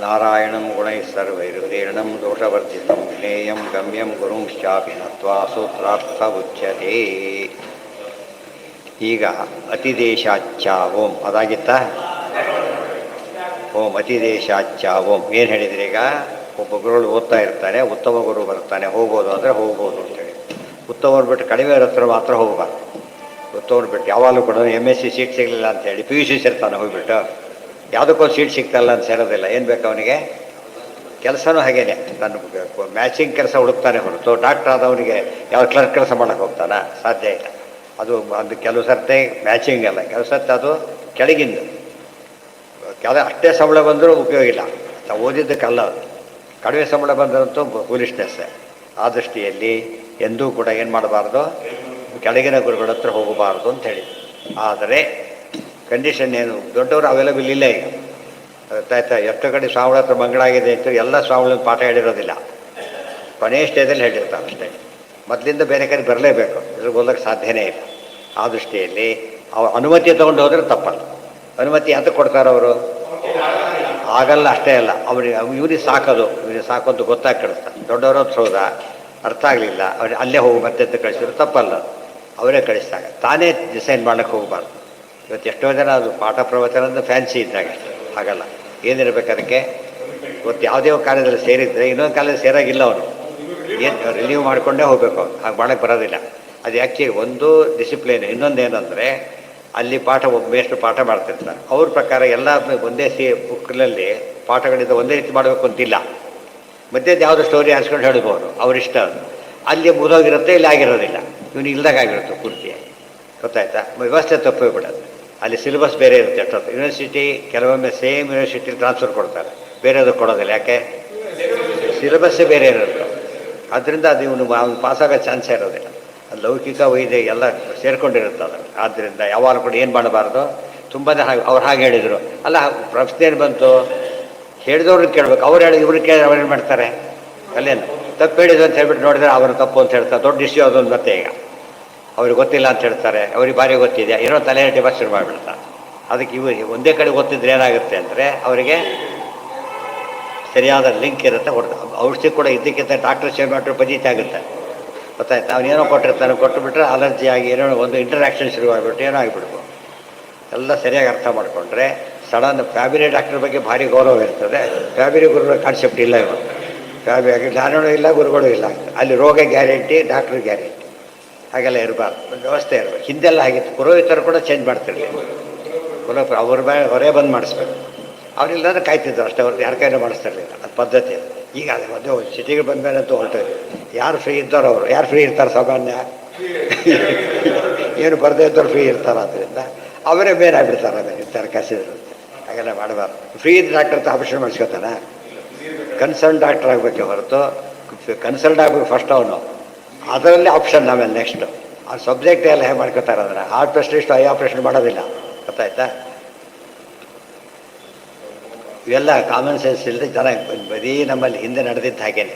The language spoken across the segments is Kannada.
ನಾರಾಯಣಂ ಗುಣೈಃ ಸರ್ವೈರುದೀರ್ಣಂ ದೋಷವರ್ಜಿತಂ ಜ್ಞೇಯಂ ಗಮ್ಯಂ ಗುರುಂಶ್ಚಾಪಿ ನತ್ವಾ ಸೂತ್ರಾರ್ಥ ಉಚ್ಯತೆ. ಈಗ ಅತಿದೇಶಾಚ್ಚ ಓಂ ಅದಾಗಿತ್ತಾ? ಓಂ ಅತಿದೇಶಾಚ್ಚ ಓಂ ಏನು ಹೇಳಿದ್ರಿ? ಈಗ ಒಬ್ಬ ಗುರುಗಳು ಓದ್ತಾ ಇರ್ತಾನೆ, ಉತ್ತಮ ಗುರು ಬರ್ತಾನೆ, ಹೋಗ್ಬೋದು ಅಂದರೆ ಹೋಗ್ಬೋದು ಅಂತೇಳಿ. ಉತ್ತಮವ್ರು ಬಿಟ್ಟು ಕಡಿಮೆ ಹತ್ರ ಮಾತ್ರ ಹೋಗಬಾರ್ದು. ಉತ್ತಮವ್ರು ಬಿಟ್ಟು ಯಾವಾಗಲೂ ಕೂಡ MSc ಸೀಟ್ ಸಿಗಲಿಲ್ಲ ಅಂತೇಳಿ PUC ಸೇರ್ತಾನೆ, ಹೋಗ್ಬಿಟ್ಟು ಯಾವುದಕ್ಕೊಂದು ಸೀಟ್ ಸಿಗ್ತಾಯಿಲ್ಲ ಅಂತ ಸೇರೋದಿಲ್ಲ. ಏನು ಬೇಕು ಅವನಿಗೆ? ಕೆಲಸನೂ ಹಾಗೇನೆ, ನನ್ನ ಮ್ಯಾಚಿಂಗ್ ಕೆಲಸ ಹುಡುಕ್ತಾನೆ ಹೊರತು ಡಾಕ್ಟರ್ ಆದವನಿಗೆ ಯಾವ ಕ್ಲರ್ಕ್ ಕೆಲಸ ಮಾಡೋಕ್ಕೆ ಹೋಗ್ತಾನೆ? ಸಾಧ್ಯ ಇಲ್ಲ. ಅದು ಕೆಲವು ಸರ್ತಿ ಮ್ಯಾಚಿಂಗ್ ಅಲ್ಲ, ಕೆಲವು ಸರ್ತಿ ಅದು ಕೆಳಗಿಂದು ಅಷ್ಟೇ ಸಂಬಳ ಬಂದರೂ ಉಪಯೋಗ ಇಲ್ಲ. ನಾವು ಓದಿದ್ದಕ್ಕಲ್ಲ, ಅದು ಕಡಿಮೆ ಸಂಬಳ ಬಂದಂತೂ ಫೂಲಿಶ್ನೆಸ್. ಆ ದೃಷ್ಟಿಯಲ್ಲಿ ಎಂದೂ ಕೂಡ ಏನು ಮಾಡಬಾರ್ದು, ಕೆಳಗಿನ ಗುರುಗಳ ಹತ್ರ ಹೋಗಬಾರ್ದು ಅಂತ ಹೇಳಿ. ಆದರೆ ಕಂಡೀಷನ್ ಏನು, ದೊಡ್ಡವರು ಅವೈಲಬಲ್ ಇಲ್ಲ ಈಗ. ಗೊತ್ತಾಯ್ತಾ? ಎಷ್ಟು ಕಡೆ ಸ್ವಾಮಿಗಳ ಹತ್ರ ಮಂಗಳಾಗಿದೆ ಅಂತ ಎಲ್ಲ ಸ್ವಾಮಿಗಳ ಪಾಠ ಹೇಳಿರೋದಿಲ್ಲ, ಕೊನೆಯ ಸ್ಟೇಜಲ್ಲಿ ಹೇಳಿರ್ತಾರೆ ಅಷ್ಟೇ. ಮೊದಲಿಂದ ಬೇರೆ ಕಡೆ ಬರಲೇಬೇಕು, ಇದ್ರ ಓದೋಕ್ಕೆ ಸಾಧ್ಯನೇ ಇಲ್ಲ. ಆ ದೃಷ್ಟಿಯಲ್ಲಿ ಅನುಮತಿ ತೊಗೊಂಡು ಹೋದರೆ ತಪ್ಪಲ್ಲ. ಅನುಮತಿ ಯಾತಕ್ಕೆ ಕೊಡ್ತಾರೆ ಅವರು? ಆಗಲ್ಲ, ಅಷ್ಟೇ ಅಲ್ಲ, ಇವ್ರಿಗೆ ಸಾಕೋದು, ಇವ್ರಿಗೆ ಸಾಕೋದು ಗೊತ್ತಾಗಿ ಕಳಿಸ್ತಾರೆ. ದೊಡ್ಡವರು ಹೌದಾ, ಅರ್ಥ ಆಗಲಿಲ್ಲ, ಅವ್ರಿಗೆ ಅಲ್ಲೇ ಹೋಗಿ ಮತ್ತೆ ಅಂತ ಕಳಿಸಿದ್ರು ತಪ್ಪಲ್ಲ. ಅವರೇ ಕಳಿಸಿದಾಗ ತಾನೇ ಡಿಸೈನ್ ಮಾಡೋಕ್ಕೆ ಹೋಗಬಾರ್ದು. ಇವತ್ತು ಎಷ್ಟೋ ಜನ ಅದು ಪಾಠ ಪ್ರವಚನದ ಫ್ಯಾನ್ಸಿ ಇದ್ದಾಗ, ಹಾಗಲ್ಲ. ಏನಿರಬೇಕು ಅದಕ್ಕೆ? ಇವತ್ತು ಯಾವುದೇ ಕಾಲೇಜಲ್ಲಿ ಸೇರಿದರೆ ಇನ್ನೊಂದು ಕಾಲೇಜ್ ಸೇರಾಗಿಲ್ಲ ಅವನು, ಏನು ರಿಲೀವ್ ಮಾಡಿಕೊಂಡೇ ಹೋಗಬೇಕು, ಅವ್ನು ಹಾಗೆ ಮಾಡೋಕ್ಕೆ ಬರೋದಿಲ್ಲ. ಅದು ಆ್ಯಕ್ಚುಲಿ ಒಂದು ಡಿಸಿಪ್ಲಿನ್. ಇನ್ನೊಂದೇನೆಂದರೆ ಅಲ್ಲಿ ಒಬ್ಬ ಮೇಷ್ಟ್ರು ಪಾಠ ಮಾಡ್ತಿರ್ತಾರೆ, ಅವ್ರ ಪ್ರಕಾರ ಎಲ್ಲ ಒಂದೇ ಬುಕ್ನಲ್ಲಿ ಪಾಠಗಳಿಂದ ಒಂದೇ ರೀತಿ ಮಾಡಬೇಕು ಅಂತಿಲ್ಲ. ಮಧ್ಯದ ಯಾವುದೋ ಸ್ಟೋರಿ ಆರಿಸ್ಕೊಂಡು ಹೇಳ್ಬೋದು, ಅವರಿಷ್ಟ. ಅದು ಅಲ್ಲಿ ಮುಗಿದೋಗಿರುತ್ತೆ, ಇಲ್ಲಿ ಆಗಿರೋದಿಲ್ಲ, ಇವನು ಇಲ್ದಾಗ ಆಗಿರುತ್ತೆ ಪೂರ್ತಿಯಾಗಿ. ಗೊತ್ತಾಯ್ತಾ? ವ್ಯವಸ್ಥೆ ತಪ್ಪೋಗ್ಬಿಡೋದು. ಅಲ್ಲಿ ಸಿಲೆಬಸ್ ಬೇರೆ ಇರುತ್ತೆ. ಎಷ್ಟೊತ್ತು ಯೂನಿವರ್ಸಿಟಿ ಕೆಲವೊಮ್ಮೆ ಸೇಮ್ ಯೂನಿವರ್ಸಿಟಿಲಿ ಟ್ರಾನ್ಸ್ಫರ್ ಕೊಡ್ತಾರೆ, ಬೇರೆದು ಕೊಡೋದಿಲ್ಲ. ಯಾಕೆ? ಸಿಲೆಬಸ್ಸೇ ಬೇರೆ ಇರುತ್ತೆ. ಆದ್ದರಿಂದ ಅದು ಅವ್ನು ಪಾಸಾಗೋ ಚಾನ್ಸೇ ಇರೋದಿಲ್ಲ. ಅದು ಲೌಕಿಕ ವೈದ್ಯ ಎಲ್ಲ ಸೇರ್ಕೊಂಡಿರುತ್ತೆ ಅದು. ಆದ್ದರಿಂದ ಯಾವಾಗಲೂ ಕೂಡ ಏನು ಮಾಡಬಾರ್ದು, ತುಂಬಾ ಅವ್ರು ಹಾಗೆ ಹೇಳಿದರು ಅಲ್ಲ, ಪ್ರಶ್ನೆ ಏನು ಬಂತು, ಹೇಳಿದವ್ರನ್ನ ಕೇಳಬೇಕು. ಅವ್ರು ಹೇಳಿ ಇವ್ರಿಗೆ ಕೇಳಿ ಅವ್ರೇನು ಮಾಡ್ತಾರೆ? ಅಲ್ಲೇನು ತಪ್ಪು ಹೇಳಿದ್ರು ಅಂತ ಹೇಳ್ಬಿಟ್ಟು ನೋಡಿದ್ರೆ ಅವ್ರ ತಪ್ಪು ಅಂತ ಹೇಳ್ತಾರೆ. ದೊಡ್ಡ ಇಶ್ಯೂ ಅದೊಂದು. ಮತ್ತೆ ಈಗ ಅವ್ರಿಗೆ ಗೊತ್ತಿಲ್ಲ ಅಂತ ಹೇಳ್ತಾರೆ, ಅವ್ರಿಗೆ ಭಾರಿ ಗೊತ್ತಿದೆ, ಏನೋ ತಲೆ ಡಿಬಸ್ ಶುರು ಮಾಡಿಬಿಡ್ತಾರೆ. ಅದಕ್ಕೆ ಇವು ಒಂದೇ ಕಡೆ ಗೊತ್ತಿದ್ರೆ ಏನಾಗುತ್ತೆ ಅಂದರೆ ಅವರಿಗೆ ಸರಿಯಾದ ಲಿಂಕ್ ಇರುತ್ತೆ. ಔಷಧಿ ಕೂಡ ಇದಕ್ಕಿಂತ ಡಾಕ್ಟರ್ ಶೇರ್ ಮಾಡಿದ್ರೆ ಪಜಿತ ಆಗುತ್ತೆ. ಗೊತ್ತಾಯ್ತು? ಅವನೇನೋ ಕೊಟ್ಟಿರ್ತಾನೆ, ಕೊಟ್ಟುಬಿಟ್ರೆ ಅಲರ್ಜಿ ಆಗಿ ಏನೋ ಒಂದು ಇಂಟರಾಕ್ಷನ್ ಶುರುವಾಗಿಬಿಟ್ಟು ಏನೋ ಆಗಿಬಿಡ್ಬೋದು. ಎಲ್ಲ ಸರಿಯಾಗಿ ಅರ್ಥ ಮಾಡಿಕೊಂಡ್ರೆ ಸಡನ್ ಫ್ಯಾಮಿಲಿ ಡಾಕ್ಟರ್ ಬಗ್ಗೆ ಭಾರಿ ಗೌರವ ಇರ್ತದೆ. ಫ್ಯಾಮಿಲಿ ಗುರುಗಳ ಕಾನ್ಸೆಪ್ಟ್ ಇಲ್ಲ ಇವಾಗ. ಫ್ಯಾಮಿಲಿ ಜ್ಞಾನವೂ ಇಲ್ಲ, ಗುರುಗಳು ಇಲ್ಲ. ಅಲ್ಲಿ ರೋಗ ಗ್ಯಾರಂಟಿ, ಡಾಕ್ಟ್ರ್ ಗ್ಯಾರಂಟಿ, ಹಾಗೆಲ್ಲ ಇರಬಾರ್ದು. ಒಂದು ವ್ಯವಸ್ಥೆ ಇರಬೇಕು. ಹಿಂದೆಲ್ಲ ಹಾಗಿತ್ತು, ಪುರೋಹಿತರು ಕೂಡ ಚೇಂಜ್ ಮಾಡ್ತಿರಲಿಲ್ಲ. ಅವ್ರ ಹೊರೇ ಬಂದು ಮಾಡಿಸ್ಬೇಕು. ಅವ್ರಿಲ್ಲಾಂದ್ರೆ ಕಾಯ್ತಿದ್ರು ಅಷ್ಟೇ, ಅವ್ರದ್ದು ಯಾರ ಕೈನೂ ಮಾಡಿಸ್ತಿರ್ಲಿಲ್ಲ. ಅದು ಪದ್ಧತಿ ಅದು. ಈಗ ಅದು ಮದುವೆ ಸಿಟಿಗೆ ಬಂದ ಮೇಲೆ ಅಂತೂ ಹೊರಟೋದು. ಯಾರು ಫ್ರೀ ಇದ್ದಾರೋ ಅವರು, ಯಾರು ಫ್ರೀ ಇರ್ತಾರೆ ಸಾಮಾನ್ಯ? ಏನು ಬರದೇ ಇದ್ದವ್ರು ಫ್ರೀ ಇರ್ತಾರೆ. ಆದ್ದರಿಂದ ಅವರೇ ಮೇನ್ ಆಗಿಬಿಡ್ತಾರೆ. ಆಮೇಲೆ ಇರ್ತಾರೆ ಕಾಸಿದ್ರು. ಹಾಗೆಲ್ಲ ಮಾಡಬಾರ್ದು. ಫ್ರೀ ಇದ್ದ ಡಾಕ್ಟರ್ ಹತ್ರ ಆಪರೇಷನ್ ಮಾಡಿಸ್ಕೊತಾನೆ. ಕನ್ಸಲ್ಟ್ ಡಾಕ್ಟರ್ ಆಗಬೇಕೆ ಹೊರತು ಕನ್ಸಲ್ಟ್ ಆಗಬೇಕು ಫಸ್ಟ್ ಅವನು, ಅದರಲ್ಲಿ ಆಪ್ಷನ್ ಆಮೇಲೆ ನೆಕ್ಸ್ಟು. ಆ ಸಬ್ಜೆಕ್ಟ್ ಎಲ್ಲ ಹೇಗೆ ಮಾಡ್ಕೋತಾರೆ ಅಂದರೆ ಹಾರ್ಟ್ ಸ್ಪೆಷಲಿಸ್ಟ್ ಐ ಆಪ್ರೇಷನ್ ಮಾಡೋದಿಲ್ಲ. ಗೊತ್ತಾಯ್ತಾ? ಇವೆಲ್ಲ ಕಾಮನ್ ಸೆನ್ಸ್ ಇಲ್ಲದೆ ಚೆನ್ನಾಗಿ ಬರೀ ನಮ್ಮಲ್ಲಿ ಹಿಂದೆ ನಡೆದಿದ್ದು ಹಾಗೇನೆ.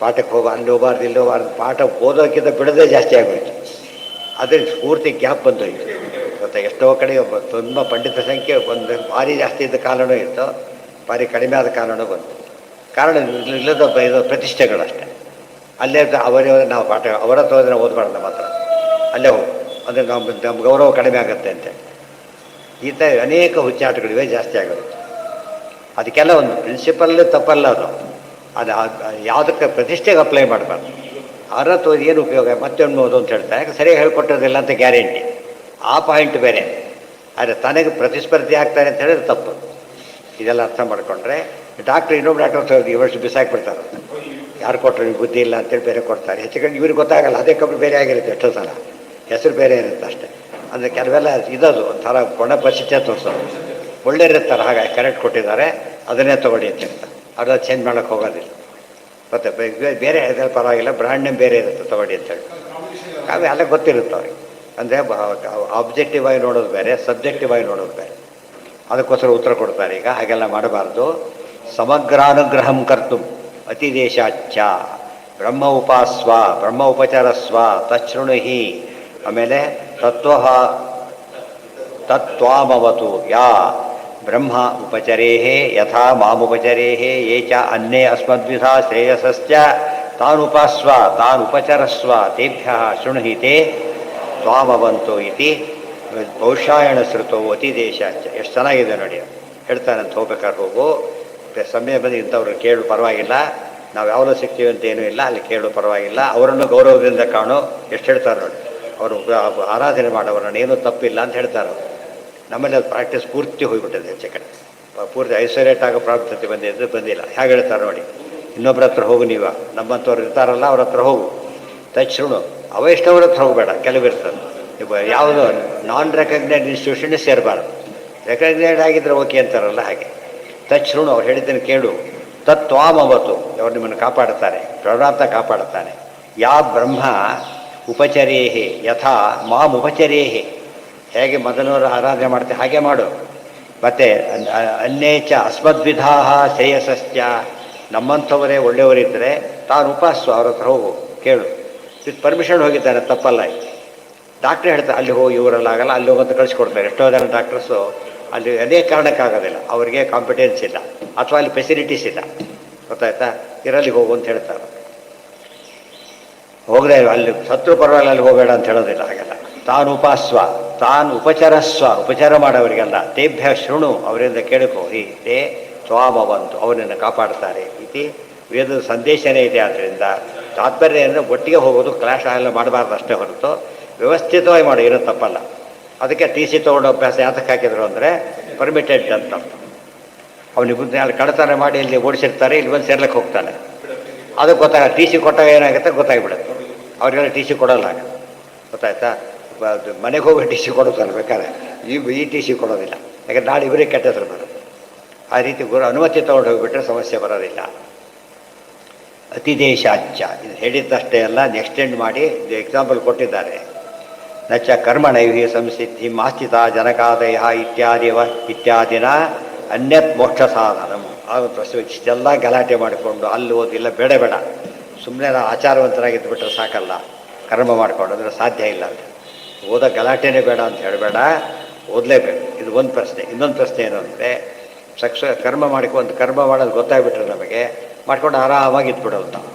ಪಾಠಕ್ಕೆ ಅಲ್ಲಿ ಹೋಗಬಾರ್ದು, ಇಲ್ಲಿ ಹೋಗಬಾರ್ದು, ಪಾಠ ಓದೋಕ್ಕಿಂತ ಬಿಡೋದೇ ಜಾಸ್ತಿ ಆಗೋಯ್ತು. ಅದರಿಂದ ಪೂರ್ತಿ ಗ್ಯಾಪ್ ಬಂದೋಯ್ತು. ಗೊತ್ತಾ? ಎಷ್ಟೋ ಕಡೆ ತುಂಬ ಪಂಡಿತ ಸಂಖ್ಯೆ ಒಂದು ಭಾರಿ ಜಾಸ್ತಿ ಇದ್ದ ಕಾರಣವೂ ಇತ್ತು, ಭಾರಿ ಕಡಿಮೆ ಆದ ಕಾರಣವೂ ಬಂತು. ಕಾರಣ ಇಲ್ಲದ ಪ್ರತಿಷ್ಠೆಗಳಷ್ಟೇ. ಅಲ್ಲೇ ನಾವು ಪಾಠ ಅವರ ತೋದ್ರೆ ಓದ್ಬಾರ್ದು ಮಾತ್ರ, ಅಲ್ಲೇ ಹೋಗಿ ಅಂದರೆ ನಮ್ಮ ಗೌರವ ಕಡಿಮೆ ಆಗುತ್ತೆ ಅಂತೆ. ಈ ಥರ ಅನೇಕ ಹುಚ್ಚಾಟಗಳಿವೆ, ಜಾಸ್ತಿ ಆಗುತ್ತೆ. ಅದಕ್ಕೆಲ್ಲ ಒಂದು ಪ್ರಿನ್ಸಿಪಲ್ ತಪ್ಪಲ್ಲ ಅದು ಯಾವುದಕ್ಕೆ ಪ್ರತಿಷ್ಠೆಗೆ ಅಪ್ಲೈ ಮಾಡಬಾರ್ದು. ಅರ್ಹತೆ ಏನು ಉಪಯೋಗ, ಮತ್ತೊಂದು ಓದು ಅಂತ ಹೇಳ್ತಾರೆ. ಯಾಕೆ ಸರಿಯಾಗಿ ಹೇಳ್ಕೊಟ್ಟೋದಿಲ್ಲ ಅಂತ ಗ್ಯಾರಂಟಿ, ಆ ಪಾಯಿಂಟ್ ಬೇರೆ. ಆದರೆ ತನಗೆ ಪ್ರತಿಸ್ಪರ್ಧಿ ಆಗ್ತಾರೆ ಅಂತ ಹೇಳಿದ್ರೆ ತಪ್ಪು. ಇದೆಲ್ಲ ಅರ್ಥ ಮಾಡಿಕೊಂಡ್ರೆ ಡಾಕ್ಟ್ರ್ ಇನ್ನೊಬ್ಬ ಡಾಕ್ಟರ್ ಇವಷ್ಟು ಬಿಸಾಕ್ಬಿಡ್ತಾರೆ. ಯಾರು ಕೊಟ್ಟರು ನೀವು ಬುದ್ಧಿ ಇಲ್ಲ ಅಂತೇಳಿ ಬೇರೆ ಕೊಡ್ತಾರೆ. ಹೆಚ್ಚು ಕಡೆ ಇವ್ರಿಗೆ ಗೊತ್ತಾಗಲ್ಲ, ಅದೇ ಕಬ್ಬು ಬೇರೆ ಆಗಿರುತ್ತೆ. ಎಷ್ಟೋ ಸಲ ಹೆಸರು ಬೇರೆ ಇರುತ್ತೆ ಅಷ್ಟೇ. ಅಂದರೆ ಕೆಲವೆಲ್ಲ ಇದದು ಒಂಥರ ಕೊಣ ಪರಿಸ್ಥಿತಿ ತೋರಿಸೋದು. ಒಳ್ಳೆ ಇರ್ತಾರೆ, ಹಾಗೆ ಕರೆಕ್ಟ್ ಕೊಟ್ಟಿದ್ದಾರೆ ಅದನ್ನೇ ತೊಗೊಳ್ಳಿ ಅಂತ ಹೇಳ್ತಾರೆ. ಅವ್ರದ್ದು ಚೇಂಜ್ ಮಾಡೋಕ್ಕೆ ಹೋಗೋದಿಲ್ಲ. ಮತ್ತು ಬೇರೆ ಇದ್ರಲ್ಲಿ ಪರವಾಗಿಲ್ಲ, ಬ್ರ್ಯಾಂಡ್ ನೇಮ್ ಬೇರೆ ಇರುತ್ತೆ ತೊಗೊಳ್ಳಿ ಅಂತೇಳಿ. ಅವು ಎಲ್ಲ ಗೊತ್ತಿರುತ್ತೆ ಅವ್ರಿಗೆ. ಅಂದರೆ ಆಬ್ಜೆಕ್ಟಿವ್ ಆಗಿ ನೋಡೋದು ಬೇರೆ, ಸಬ್ಜೆಕ್ಟಿವ್ ಆಗಿ ನೋಡೋದು ಬೇರೆ. ಅದಕ್ಕೋಸ್ಕರ ಉತ್ತರ ಕೊಡ್ತಾರೆ. ಈಗ ಹಾಗೆಲ್ಲ ಮಾಡಬಾರ್ದು. ಸಮಗ್ರಾನುಗ್ರಹಂ ಕರ್ತು ಅತಿದೇಶಾಚ್ಚ ಬ್ರಹ್ಮ ಉಪಾಸ್ವ ಬ್ರಹ್ಮ ಉಪಚರಸ್ವ ತಚ್ಛೃಣುಹಿ. ಆಮೇಲೆ ತತ್ವಮವತು ಯಾ ಬ್ರಹ್ಮ ಉಪಚರೇಃ ಯಥಾ ಮಾಮುಪಚರೇಃ ಯೇ ಚ ಅನ್ನೇ ಅಸ್ಮದ್ವಿಧಾ ಶ್ರೇಯಸಶ್ಚ ತಾನುಪಾಸ್ವ ತಾನುಪಚರಸ್ವ ತೇಭ್ಯಃ ಶೃಣುಹಿತೆ ತ್ವಾಮವಂತು ಇತಿ ಪೌಷಾಯಣ ಶ್ರುತೋ ಅತಿದೇಶ. ಎಷ್ಟು ಚೆನ್ನಾಗಿದೆ ನೋಡಿ. ಹೇಳ್ತಾನಂತ ಹೋಗ್ಬೇಕಾದ್ರೆ ಹೋಗು, ಸಮಯ ಬಂದು ಇಂಥವ್ರು ಕೇಳು ಪರವಾಗಿಲ್ಲ, ನಾವು ಯಾವಾಗಲೂ ಸಿಗ್ತೀವಿ ಅಂತ ಏನೂ ಇಲ್ಲ, ಅಲ್ಲಿ ಕೇಳು ಪರವಾಗಿಲ್ಲ, ಅವರನ್ನು ಗೌರವದಿಂದ ಕಾಣು. ಎಷ್ಟು ಹೇಳ್ತಾರೆ ನೋಡಿ. ಅವರು ಆರಾಧನೆ ಮಾಡೋರನ್ನ ಏನೂ ತಪ್ಪಿಲ್ಲ ಅಂತ ಹೇಳ್ತಾರೆ. ನಮ್ಮಲ್ಲಿ ಅದು ಪ್ರಾಕ್ಟೀಸ್ ಪೂರ್ತಿ ಹೋಗಿಬಿಟ್ಟಿದೆ ಹೆಚ್ಚು ಕಡೆ. ಪೂರ್ತಿ ಐಸೋಲೇಟ್ ಆಗೋ ಪ್ರಾಪ್ತತೆ ಬಂದಿಲ್ಲ. ಹೇಗೆ ಹೇಳ್ತಾರೆ ನೋಡಿ. ಇನ್ನೊಬ್ಬರ ಹತ್ರ ಹೋಗು, ನೀವು ನಮ್ಮಂಥವ್ರು ಇರ್ತಾರಲ್ಲ ಅವ್ರ ಹತ್ರ ಹೋಗು, ಶೃಣು. ಅವಷ್ಟವ್ರ ಹತ್ರ ಹೋಗಬೇಡ, ಕೆಲವಿರ್ತದೆ. ಯಾವುದು ನಾನ್ ರೆಕಗ್ನೈಡ್ ಇನ್ಸ್ಟಿಟ್ಯೂಷನ್ ಸೇರಬಾರ್ದು. ರೆಕಗ್ನೈಡ್ ಆಗಿದ್ರೆ ಓಕೆ ಅಂತಾರಲ್ಲ ಹಾಗೆ. ಶೃಣು, ಅವ್ರು ಹೇಳಿದ್ದನ್ನು ಕೇಳು. ತತ್ವಾಮವತು, ಅವ್ರು ನಿಮ್ಮನ್ನು ಕಾಪಾಡುತ್ತಾರೆ, ಪರಮಾತ್ಮ ಕಾಪಾಡುತ್ತಾನೆ. ಯಾ ಬ್ರಹ್ಮ ಉಪಚರೇಹಿ ಯಥಾ ಮಾಂ ಉಪಚರೇಹಿ, ಹೇಗೆ ಮೊದಲವರು ಆರಾಧನೆ ಮಾಡ್ತಾರೆ ಹಾಗೆ ಮಾಡು. ಮತ್ತು ಅನ್ಯೇಚ ಅಸ್ಮದ್ವಿಧಾ ಶ್ರೇಯಸಶ್ಚ, ನಮ್ಮಂಥವರೇ ಒಳ್ಳೆಯವರಿದ್ದರೆ ತಾನು ಉಪಾಸ್ವ, ಅವ್ರ ಹತ್ರ ಹೋಗು, ಕೇಳು. ವಿತ್ ಪರ್ಮಿಷನ್ ಹೋಗಿದ್ದಾನೆ, ತಪ್ಪಲ್ಲ. ಡಾಕ್ಟ್ರ್ ಹೇಳ್ತಾರೆ ಅಲ್ಲಿ ಹೋಗಿ, ಇವರಲ್ಲಾಗಲ್ಲ ಅಲ್ಲಿ ಹೋಗಂತ ಕಳಿಸ್ಕೊಡ್ತಾರೆ. ಎಷ್ಟೋ ಜನ ಡಾಕ್ಟರ್ಸು ಅಲ್ಲಿ ಅನೇಕ ಕಾರಣಕ್ಕಾಗೋದಿಲ್ಲ, ಅವರಿಗೆ ಕಾಂಪಿಟೆನ್ಸ್ ಇಲ್ಲ ಅಥವಾ ಅಲ್ಲಿ ಫೆಸಿಲಿಟೀಸ್ ಇಲ್ಲ, ಗೊತ್ತಾಯ್ತಾ, ಇರಲ್ಲಿ ಹೋಗು ಅಂತ ಹೇಳ್ತಾರೆ. ಹೋಗದೆ ಅಲ್ಲಿ ಸತ್ರು ಪರವಾಗಿಲ್ಲ, ಅಲ್ಲಿ ಹೋಗಬೇಡ ಅಂತ ಹೇಳೋದಿಲ್ಲ, ಹಾಗೆಲ್ಲ. ತಾನು ಉಪಾಸ್ವ ತಾನು ಉಪಚರಸ್ವ, ಉಪಚಾರ ಮಾಡೋವರಿಗೆಲ್ಲ. ತೇಭ್ಯ ಶೃಣು, ಅವರಿಂದ ಕೇಳಿಕೋ. ತೇ ತ್ವಾಮವಂತು, ಅವರನ್ನು ಕಾಪಾಡ್ತಾರೆ. ಇತಿ ವೇದದ ಸಂದೇಶನೇ ಇದೆ. ಆದ್ದರಿಂದ ತಾತ್ಪರ್ಯ ಅಂದರೆ ಒಟ್ಟಿಗೆ ಹೋಗೋದು, ಕ್ಲಾಶ್ ಎಲ್ಲ ಮಾಡಬಾರ್ದು ಅಷ್ಟೇ ಹೊರತು ವ್ಯವಸ್ಥಿತವಾಗಿ ಮಾಡಿ, ಏನೂ ತಪ್ಪಲ್ಲ. ಅದಕ್ಕೆ ಟಿ ಸಿ ತೊಗೊಂಡು ಅಭ್ಯಾಸ ಯಾತಕ್ಕೆ ಹಾಕಿದ್ರು ಅಂದರೆ ಪರ್ಮಿಟೆಡ್ ಅಂತ. ಅವನಿಗೆ ಅಲ್ಲಿ ಕಡತನ ಮಾಡಿ ಇಲ್ಲಿ ಓಡಿಸಿರ್ತಾರೆ, ಇಲ್ಲಿ ಬಂದು ಸೇರ್ಲಿಕ್ಕೆ ಹೋಗ್ತಾನೆ. ಅದಕ್ಕೆ ಟಿ ಸಿ ಕೊಟ್ಟಾಗ ಏನಾಗುತ್ತೆ ಗೊತ್ತಾಗ್ಬಿಡುತ್ತೆ. ಅವ್ರಿಗೆಲ್ಲ ಟಿ ಸಿ ಕೊಡೋಲ್ಲ, ಗೊತ್ತಾಯ್ತಾ. ಮನೆಗೆ ಹೋಗಿ ಟಿ ಸಿ ಕೊಡೋದಲ್ಲ, ಬೇಕಾದ್ರೆ ಈ ಟಿ ಸಿ ಕೊಡೋದಿಲ್ಲ, ಯಾಕಂದ್ರೆ ನಾಳೆ ಇವರಿಗೆ ಕೆಟ್ಟ ಹೆಸರು ಬರುತ್ತೆ. ಆ ರೀತಿ ಅನುಮತಿ ತೊಗೊಂಡು ಹೋಗಿಬಿಟ್ರೆ ಸಮಸ್ಯೆ ಬರೋದಿಲ್ಲ. ಅತಿದೇಶಾಚ್ಯ, ಇದು ಹೇಳಿದ್ದಷ್ಟೇ ಅಲ್ಲ, ಎಕ್ಸ್ಟೆಂಡ್ ಮಾಡಿ ಎಕ್ಸಾಂಪಲ್ ಕೊಟ್ಟಿದ್ದಾರೆ. ನಚ ಕರ್ಮಣೈಹಿ ಸಂಸಿದ್ಧಿ ಮಾಸ್ಥಿತ ಜನಕಾದಯ ಇತ್ಯಾದಿನ ಅನ್ಯತ್ ಮೋಕ್ಷ ಸಾಧನಂ. ಇಷ್ಟೆಲ್ಲ ಗಲಾಟೆ ಮಾಡಿಕೊಂಡು ಅಲ್ಲಿ ಓದಿಲ್ಲ, ಬೇಡ ಸುಮ್ಮನೆ ನಾವು ಆಚಾರವಂತರಾಗಿದ್ದು ಬಿಟ್ಟರೆ ಸಾಕಲ್ಲ, ಕರ್ಮ ಮಾಡಿಕೊಂಡು ಅಂದರೆ ಸಾಧ್ಯ ಇಲ್ಲ ಅಂತ. ಓದೋ ಗಲಾಟೆನೇ ಬೇಡ ಅಂತ ಹೇಳಬೇಡ, ಓದಲೇಬೇಕು. ಇದು ಒಂದು ಪ್ರಶ್ನೆ. ಇನ್ನೊಂದು ಪ್ರಶ್ನೆ ಏನು ಅಂದರೆ, ಕರ್ಮ ಒಂದು ಕರ್ಮ ಮಾಡೋದು ಗೊತ್ತಾಗ್ಬಿಟ್ರೆ ನಮಗೆ ಮಾಡ್ಕೊಂಡು ಆರಾಮಾಗಿ ಇದ್ಬಿಡೋದು ನಾವು.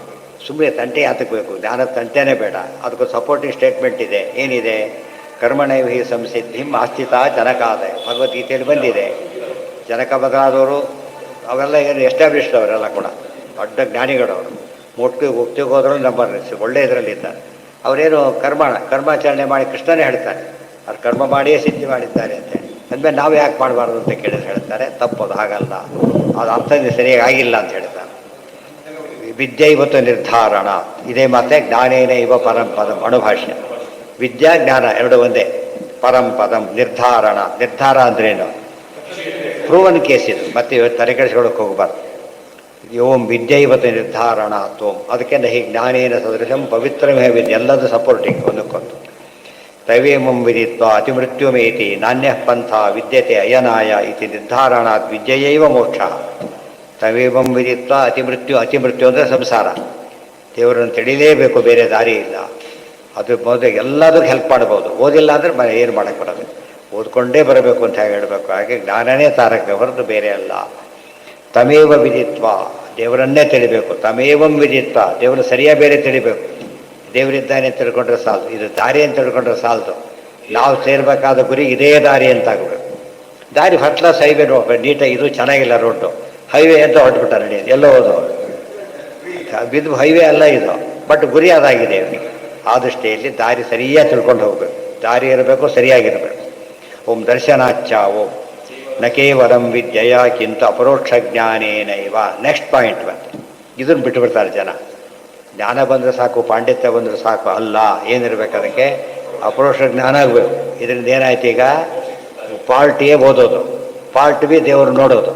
ಸುಮ್ಮನೆ ತಂಟೆ ಯಾತಕ್ಕೆ ಬೇಕು, ಜ್ಞಾನದ ತಂಟೆನೇ ಬೇಡ. ಅದಕ್ಕೊಂದು ಸಪೋರ್ಟಿಂಗ್ ಸ್ಟೇಟ್ಮೆಂಟ್ ಇದೆ. ಏನಿದೆ? ಕರ್ಮಣೈಹಿ ಸಂಸಿದ್ಧಿಂ ಆಸ್ಥಿತ ಜನಕಾದಯ, ಭಗವದ್ಗೀತೆಯಲ್ಲಿ ಬಂದಿದೆ. ಜನಕ ಬದಲಾದವರು ಅವೆಲ್ಲ ಏನು ಎಸ್ಟಾಬ್ಲಿಷ್ಡ್ ಅವರೆಲ್ಲ ಕೂಡ ದೊಡ್ಡ ಜ್ಞಾನಿಗಳವರು. ಮುಕ್ತಿಗೆ ಹೋದ್ರು ನಂಬರ್ ಒಳ್ಳೆ ಇದರಲ್ಲಿದ್ದಾರೆ. ಅವರೇನು ಕರ್ಮಾಚರಣೆ ಮಾಡಿ ಕೃಷ್ಣನೇ ಹೇಳ್ತಾರೆ, ಅವ್ರು ಕರ್ಮ ಮಾಡಿಯೇ ಸಿದ್ಧಿ ಮಾಡಿದ್ದಾರೆ ಅಂತೇಳಿ. ಅಂದಮೇಲೆ ನಾವು ಯಾಕೆ ಮಾಡಬಾರ್ದು ಅಂತ ಕೇಳಿದ್ರೆ ಹೇಳ್ತಾರೆ ತಪ್ಪದು, ಹಾಗಲ್ಲ, ಅದು ಅರ್ಥ ಸರಿಯಾಗಿ ಆಗಿಲ್ಲ ಅಂತ ಹೇಳ್ತಾರೆ. ವಿದ್ಯೆ ಇವತ್ತು ನಿರ್ಧಾರಣ, ಇದೇ ಮತ್ತೆ ಜ್ಞಾನೇನ ಇವ ಪರಂಪದಂ ಅಣುಭಾಷ್ಯ. ವಿದ್ಯಾ ಜ್ಞಾನ ಎರಡು ಒಂದೇ. ಪರಂಪದಂ ನಿರ್ಧಾರಣ, ನಿರ್ಧಾರ ಅಂದ್ರೇನು? ಪ್ರೂವನ್ ಕೇಸ್ ಇದು. ಮತ್ತೆ ಇವತ್ತು ತಲೆಕೆಡಿಸ್ಕೊಳ್ಳೋಕೆ ಹೋಗಬಾರ್ದು. ಓಂ ವಿದ್ಯೆ ಇವತ್ತು ನಿರ್ಧಾರಣ ತೋಂ, ಅದಕ್ಕೆ ಹೀಗೆ ಜ್ಞಾನೇನ ಸದೃಶಂ ಪವಿತ್ರಮೇ ವಿದ್ಯೆ, ಎಲ್ಲದೂ ಸಪೋರ್ಟಿಂಗ್ ಒಂದಕ್ಕೊಂದು. ತೈವೇಮಂ ವಿದಿತ್ವ ಅತಿಮೃತ್ಯುಮೇತಿ ನಾಣ್ಯ ಪಂಥ ವಿದ್ಯತೆ ಅಯನಾಯ ಇತಿ ನಿರ್ಧಾರಣಾತ್ ವಿದ್ಯೆಯೈವ ಮೋಕ್ಷ. ತೈವೇಮಂ ವಿದಿತ್ವ ಅತಿಮೃತ್ಯು ಅಂದರೆ ಸಂಸಾರ. ದೇವರನ್ನು ತಿಳಿಲೇಬೇಕು, ಬೇರೆ ದಾರಿ ಇಲ್ಲ. ಅದು ಮೊದಲು ಎಲ್ಲದಕ್ಕೂ ಹೆಲ್ಪ್ ಮಾಡ್ಬೋದು. ಓದಿಲ್ಲ ಅಂದರೆ ಏನು ಮಾಡೋಕ್ಕೆ ಬರೋದು, ಓದ್ಕೊಂಡೇ ಬರಬೇಕು ಅಂತ ಹೇಗೆ ಹೇಳಬೇಕು. ಹಾಗೆ ಜ್ಞಾನನೇ ತಾರಕ ಹೊರತು ಬೇರೆ ಅಲ್ಲ. ತಮೇವ ವಿದಿತ್ವ, ದೇವರನ್ನೇ ತಿಳಿಬೇಕು. ತಮೇವಂ ವಿದಿತ್ವ, ದೇವರು ಸರಿಯಾಗಿ ಬೇರೆ ತಿಳಿಬೇಕು. ದೇವರಿದ್ದಾನೆ ಅಂತ ತಿಳ್ಕೊಂಡ್ರೆ ಸಾಲದು, ಇದು ದಾರಿ ಅಂತ ತಿಳ್ಕೊಂಡ್ರೆ ಸಾಲದು. ನಾವು ಸೇರಬೇಕಾದ ಗುರಿ ಇದೇ ದಾರಿ ಅಂತಾಗಬೇಕು. ದಾರಿ ಫಟ್ಲಾಸ್ ಹೈವೇ ನೀಟಾಗಿ, ಇದು ಚೆನ್ನಾಗಿಲ್ಲ ರೋಡು, ಹೈವೇ ಅಂತ ಹೊರಟ್ಬಿಟ್ಟ ನಡಿ, ಎಲ್ಲೋ ಹೋದು ಬಿದ್ದು ಹೈವೇ ಅಲ್ಲ ಇದು, ಬಟ್ ಗುರಿ ಅದಾಗಿದೆ ಇವನಿಗೆ. ಆ ದೃಷ್ಟಿಯಲ್ಲಿ ದಾರಿ ಸರಿಯಾಗಿ ತಿಳ್ಕೊಂಡು ಹೋಗಬೇಕು. ದಾರಿ ಇರಬೇಕು, ಸರಿಯಾಗಿರಬೇಕು. ಓಂ ದರ್ಶನಾಚ್ಛ ಓಂ ನ ಕೇವಲಂ ವಿದ್ಯೆಯ ಕಿಂತು ಅಪರೋಕ್ಷ ಜ್ಞಾನೇನೈವ. ನೆಕ್ಸ್ಟ್ ಪಾಯಿಂಟ್ ಬಂತು, ಇದನ್ನು ಬಿಟ್ಟುಬಿಡ್ತಾರೆ ಜನ. ಜ್ಞಾನ ಬಂದರೆ ಸಾಕು, ಪಾಂಡಿತ್ಯ ಬಂದರೆ ಸಾಕು, ಅಲ್ಲ. ಏನಿರ್ಬೇಕು ಅದಕ್ಕೆ? ಅಪರೋಕ್ಷ ಜ್ಞಾನ ಆಗಬೇಕು. ಇದರಿಂದ ಏನಾಯ್ತು, ಈಗ ಪಾರ್ಟ್ ಎ ಓದೋದು, ಪಾರ್ಟ್ ಬಿ ದೇವರು ನೋಡೋದು.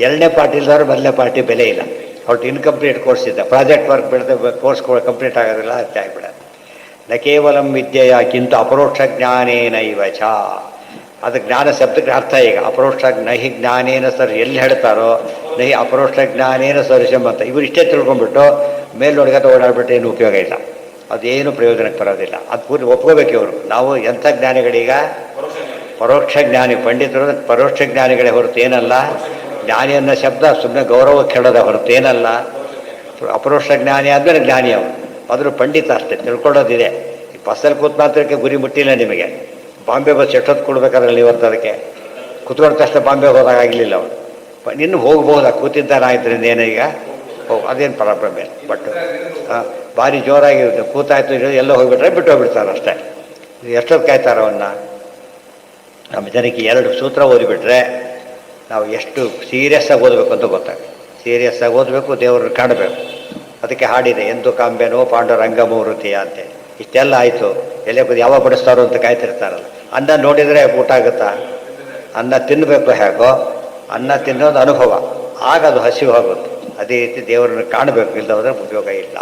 ಎರಡನೇ ಪಾರ್ಟಿ ಇಲ್ದವ್ರು ಮೊದಲನೇ ಪಾರ್ಟಿ ಬೆಲೆ ಇಲ್ಲ. ಅವ್ರು ಇನ್ಕಂಪ್ಲೀಟ್ ಕೋರ್ಸ್ ಇದೆ, ಪ್ರಾಜೆಕ್ಟ್ ವರ್ಕ್ ಬಿಡದೆ ಕೋರ್ಸ್ ಕಂಪ್ಲೀಟ್ ಆಗೋದಿಲ್ಲ, ಅಷ್ಟೇ ಆಗಿಬಿಡೋದು. ನ ಕೇವಲಂ ವಿದ್ಯೆಯ ಕಿಂತು ಅಪರೋಕ್ಷ ಜ್ಞಾನೇನೈವ ಚ. ಅದು ಜ್ಞಾನ ಶಬ್ದಕ್ಕೆ ಅರ್ಥ ಈಗ ಅಪರೋಕ್ಷ. ನಹಿ ಜ್ಞಾನೇನ ಸರ್ ಎಲ್ಲಿ ಹೇಳ್ತಾರೋ ನಹಿ ಅಪರೋಕ್ಷ ಜ್ಞಾನೇನ ಸದೃಶಂ ಅಂತ. ಇವರು ಇಷ್ಟೇ ತಿಳ್ಕೊಂಡ್ಬಿಟ್ಟು ಮೇಲ್ನೊಳಗತ ಓಡಾಡ್ಬಿಟ್ಟು ಏನು ಉಪಯೋಗ ಇಲ್ಲ, ಅದೇನು ಪ್ರಯೋಜನಕ್ಕೆ ಬರೋದಿಲ್ಲ. ಅದು ಪೂರ್ತಿ ಒಪ್ಕೋಬೇಕು ಇವರು. ನಾವು ಎಂಥ ಜ್ಞಾನಿಗಳೀಗ? ಪರೋಕ್ಷ ಜ್ಞಾನಿ ಪಂಡಿತರು ಪರೋಕ್ಷ ಜ್ಞಾನಿಗಳೇ ಹೊರತು ಏನಲ್ಲ, ಜ್ಞಾನಿ ಅನ್ನೋ ಶಬ್ದ ಸುಮ್ಮನೆ ಗೌರವ ಕೆಡೋದ ಹೊರತು ಏನಲ್ಲ. ಅಪರೋಕ್ಷ ಜ್ಞಾನಿ ಆದಮೇಲೆ ಜ್ಞಾನಿ ಅವನು, ಆದರೂ ಪಂಡಿತ ಅಷ್ಟೇ, ತಿಳ್ಕೊಳ್ಳೋದಿದೆ. ಈ ಬಸ್ಸಲ್ಲಿ ಕೂತ್ ಮಾತ್ರಕ್ಕೆ ಗುರಿ ಮುಟ್ಟಿಲ್ಲ ನಿಮಗೆ. ಬಾಂಬೆ ಬಸ್ ಎಷ್ಟೊತ್ತು ಕೊಡ್ಬೇಕಾದ್ರೆ ಇವತ್ತು ಅದಕ್ಕೆ ಕುತ್ಕೊಂಡ ತಕ್ಷಣ ಬಾಂಬೆಗೆ ಹೋದಾಗ ಆಗಲಿಲ್ಲ ಅವನು. ಇನ್ನು ಹೋಗ್ಬೋದಾ ಕೂತಿದ್ದಾನೆ ಆಯ್ತರಿಂದ ಏನೀಗ ಹೋಗಿ ಅದೇನು ಪ್ರಾಬ್ಲಮ್ ಇಲ್ಲ. ಬಟ್ ಭಾರಿ ಜೋರಾಗಿರುತ್ತೆ, ಕೂತಾಯ್ತು ಎಲ್ಲ ಹೋಗಿಬಿಟ್ರೆ ಬಿಟ್ಟು ಹೋಗ್ಬಿಡ್ತಾರೆ ಅಷ್ಟೇ. ಎಷ್ಟೊತ್ತು ಕಾಯ್ತಾರೆ ಅವನ್ನ. ನಮ್ಮ ಜನಕ್ಕೆ 2 ಸೂತ್ರ ಓದಿಬಿಟ್ರೆ ನಾವು ಎಷ್ಟು ಸೀರಿಯಸ್ಸಾಗಿ ಓದಬೇಕು ಅಂತ ಗೊತ್ತಾಗುತ್ತೆ. ಸೀರಿಯಸ್ಸಾಗಿ ಓದಬೇಕು, ದೇವ್ರನ್ನ ಕಾಣಬೇಕು. ಅದಕ್ಕೆ ಹಾಡಿದೆ, ಎಂದು ಕಾಂಬೆನೋ ಪಾಂಡುರಂಗ ಮೂರುತಿಯ ಅಂತೇಳಿ. ಇಷ್ಟೆಲ್ಲ ಆಯಿತು, ಎಲೆ ಕೂದು ಯಾವಾಗ ಬಡಿಸ್ತಾರೋ ಅಂತ ಕಾಯ್ತಿರ್ತಾರಲ್ಲ. ಅನ್ನ ನೋಡಿದರೆ ಊಟ ಆಗುತ್ತಾ? ಅನ್ನ ತಿನ್ನಬೇಕು ಹೇಗೋ, ಅನ್ನ ತಿನ್ನೋದು ಅನುಭವ, ಆಗ ಅದು ಹಸಿವು ಹೋಗುತ್ತೆ. ಅದೇ ರೀತಿ ದೇವರನ್ನು ಕಾಣಬೇಕು, ಇಲ್ಲದವರ ಉಪಯೋಗ ಇಲ್ಲ.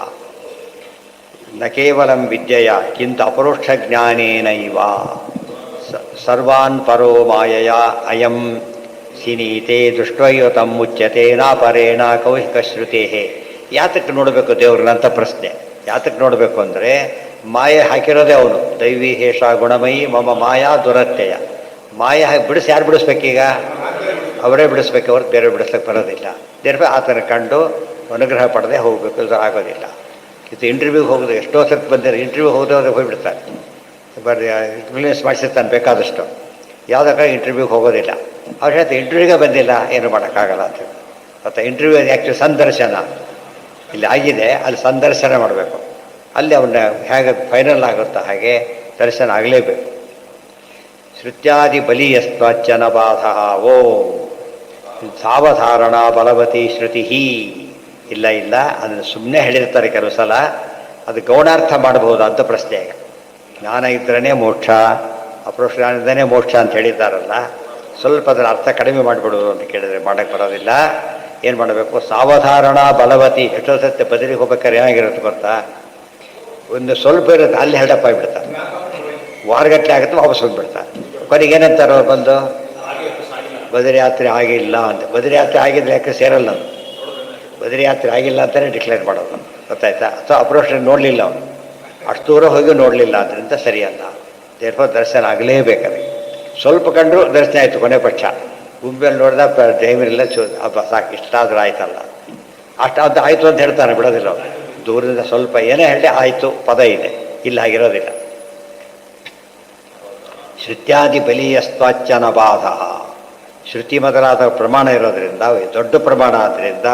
ನ ಕೇವಲಂ ವಿದ್ಯೆಯ ಕಿಂತ ಅಪರೋಕ್ಷ ಜ್ಞಾನೇನೈವ ಸರ್ವಾನ್ ಪರೋ ಮಾಯಯ ಅಯಂ ಸಿನೀತೆ ದೃಷ್ಟೈವ ತಂ ಮುಚ್ಯತೆ ನಾಪರೇಣ ಕೌಶಿಕ ಶ್ರುತೇ. ಯಾತಕ್ಕೆ ನೋಡಬೇಕು ದೇವ್ರನ್ನ ಅಂತ ಪ್ರಶ್ನೆ. ಯಾತಕ್ಕೆ ನೋಡಬೇಕು ಅಂದರೆ ಮಾಯೆ ಹಾಕಿರೋದೇ ಅವನು. ದೈವಿ ಹೇಷ ಗುಣಮಯಿ ಮಮ ಮಾಯಾ ದುರತ್ಯಯ. ಮಾಯೆ ಬಿಡಿಸಿ ಯಾರು ಬಿಡಿಸ್ಬೇಕೀಗ? ಅವರೇ ಬಿಡಿಸ್ಬೇಕು, ಅವ್ರಿಗೆ ಬೇರೆ ಬಿಡಿಸ್ಲಿಕ್ಕೆ ಬರೋದಿಲ್ಲ. ದೇವ್ರ ಆತನ ಕಂಡು ಅನುಗ್ರಹ ಪಡೆದೇ ಹೋಗಬೇಕು, ಇದು ಆಗೋದಿಲ್ಲ. ಇದು ಇಂಟರ್ವ್ಯೂಗೆ ಹೋಗೋದು ಎಷ್ಟೋ ಸರ್ತಿ ಬಂದಿರೋ, ಇಂಟರ್ವ್ಯೂಗೆ ಹೋಗೋದ್ರೆ ಹೋಗಿಬಿಡ್ತಾರೆ. ಬರ್ರಿ ಇಂಗ್ಲೀಷ್ ಮಾಡಿಸಿರ್ತಾನೆ ಬೇಕಾದಷ್ಟು, ಯಾವುದಕ್ಕ ಇಂಟರ್ವ್ಯೂಗೆ ಹೋಗೋದಿಲ್ಲ. ಅವ್ರು ಹೇಳ್ತಾರೆ ಇಂಟರ್ವ್ಯೂಗೆ ಬಂದಿಲ್ಲ, ಏನು ಮಾಡೋಕ್ಕಾಗಲ್ಲ ಅಂತ. ಮತ್ತು ಇಂಟರ್ವ್ಯೂ ಆ್ಯಕ್ಚುಲಿ ಸಂದರ್ಶನ ಇಲ್ಲಿ ಆಗಿದೆ, ಅಲ್ಲಿ ಸಂದರ್ಶನ ಮಾಡಬೇಕು. ಅಲ್ಲಿ ಅವನ್ನ ಹೇಗೆ ಫೈನಲ್ ಆಗುತ್ತಾ ಹಾಗೆ ದರ್ಶನ ಆಗಲೇಬೇಕು. ಶ್ರುತ್ಯಾದಿ ಬಲೀಯಸ್ತ್ವಚ್ಚನ ಬಾಧ ಓ ಸಾವಧಾರಣ ಬಲವತಿ ಶ್ರುತಿ. ಇಲ್ಲ ಇಲ್ಲ, ಅದನ್ನು ಸುಮ್ಮನೆ ಹೇಳಿರ್ತಾರೆ ಕೆಲವು ಸಲ, ಅದು ಗೌಣಾರ್ಥ ಮಾಡಬಹುದು ಅಂತ ಪ್ರಶ್ನೆ. ಈಗ ಜ್ಞಾನ ಇದ್ರೇ ಮೋಕ್ಷ, ಅಪರೋಕ್ಷ ಜ್ಞಾನದಿಂದನೇ ಮೋಕ್ಷ ಅಂತ ಹೇಳಿದ್ದಾರಲ್ಲ, ಸ್ವಲ್ಪ ಅದರ ಅರ್ಥ ಕಡಿಮೆ ಮಾಡಿಬಿಡೋದು ಅಂತ ಕೇಳಿದರೆ ಮಾಡೋಕ್ಕೆ ಬರೋದಿಲ್ಲ. ಏನು ಮಾಡಬೇಕು? ಸಾವಧಾರಣ ಬಲವತಿ. ಎಷ್ಟೋ ಸತ್ಯ ಬದಲಿಗೆ ಹೋಗ್ಬೇಕಾದ್ರೆ ಏನಾಗಿರುತ್ತೆ ಗೊತ್ತಾ? ಒಂದು ಸ್ವಲ್ಪ ಇರುತ್ತೆ, ಅಲ್ಲಿ ಹೆಲ್ಡಪ್ ಆಗಿಬಿಡ್ತಾರೆ, ವಾರಗಟ್ಟಲೆ ಆಗುತ್ತೆ, ವಾಪಸ್ ಬಂದುಬಿಡ್ತಾರೆ. ಕೊನೆಗೆ ಏನಂತಾರೋ ಬಂದು ಬದರಿ ಯಾತ್ರೆ ಆಗಿಲ್ಲ ಅಂತ. ಬದರಿ ಯಾತ್ರೆ ಆಗಿದ್ರೆ ಯಾಕೆ ಸೇರಲ್ಲ, ಅದು ಬದರಿ ಯಾತ್ರೆ ಆಗಿಲ್ಲ ಅಂತಲೇ ಡಿಕ್ಲೇರ್ ಮಾಡೋದು, ಗೊತ್ತಾಯ್ತಾ? ಅಥವಾ ಅಪ್ರೋಚ್ ನೋಡಲಿಲ್ಲ ಅವನು, ಅಷ್ಟು ದೂರ ಹೋಗಿ ನೋಡಲಿಲ್ಲ, ಅದರಿಂದ ಸರಿಯಲ್ಲ. ದೇರ್ಫೋ ದರ್ಶನ ಆಗಲೇಬೇಕಾದ್ರೆ ಸ್ವಲ್ಪ ಕಂಡ್ರು ದರ್ಶನ ಆಯಿತು, ಕೊನೆ ಪಕ್ಷ ಗುಂಪಲ್ಲಿ ನೋಡಿದ ಟೈಮಿಲ್ಲ, ಹಬ್ಬ ಸಾಕು, ಇಷ್ಟಾದ್ರೂ ಆಯ್ತಲ್ಲ, ಅಷ್ಟು ಅದು ಆಯಿತು ಅಂತ ಹೇಳ್ತಾನೆ, ಬಿಡೋದಿಲ್ಲ ಅವನು. ದೂರದಿಂದ ಸ್ವಲ್ಪ ಏನೇ ಹೇಳಿ ಆಯಿತು ಪದ ಇದೆ, ಇಲ್ಲ ಆಗಿರೋದಿಲ್ಲ. ಶ್ರುತ್ಯಾದಿ ಬಲೀಯಸ್ತ್ವಾಚ್ಚನ ಬಾಧ. ಶ್ರುತಿ ಮೊದಲಾದ ಪ್ರಮಾಣ ಇರೋದ್ರಿಂದ, ದೊಡ್ಡ ಪ್ರಮಾಣ ಆದ್ದರಿಂದ